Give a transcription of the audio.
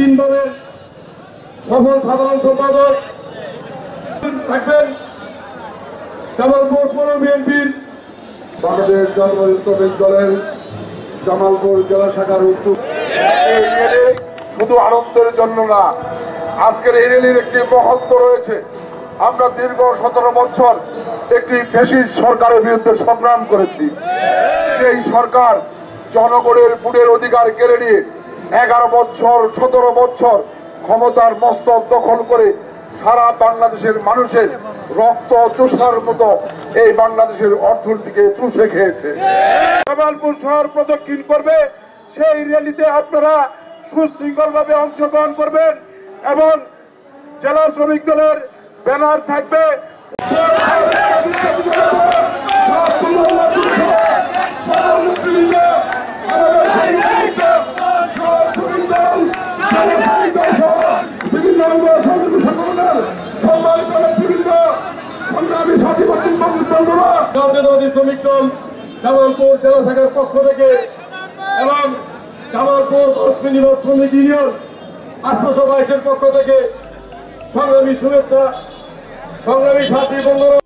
তিনবারের সফল সাধারণ সম্পাদক থাকবেন জামালপুর পৌর বিএনপির বাংলাদেশ জাতীয় শ্রমিক দলের জামালপুর জেলা শাখার উদ্যোগ। এই র্যালি শুধু আনন্দের জন্য না, আজকের এই র্যালির একটি মহত্ব রয়েছে। আমরা দীর্ঘ 17 বছর একটি ফ্যাসিস্ট সরকারের বিরুদ্ধে সংগ্রাম করেছি। এই সরকার জনগণের ভোটের অধিকার কেড়ে নিয়ে 11 বছর 17 বছর ক্ষমতার মস্তক দখল করে সারা বাংলাদেশের মানুষের রক্ত চুষার মতো এই বাংলাদেশের অর্থনীতিকে চুষে খেয়েছে। জামালপুর শহর প্রদক্ষিণ করবে, সেই র্যালিতে আপনারা সুশৃঙ্খলভাবে অংশগ্রহণ করবেন এবং জেলা শ্রমিক দলের ব্যানার থাকবে। শ্রমিক দল জামালপুর জেলা শাখার পক্ষ থেকে এবং জামালপুর শ্রমিক ইউনিয়ন 822-এর পক্ষ থেকে সংগ্রামী শুভেচ্ছা, সংগ্রামী সাথী বন্ধুরা।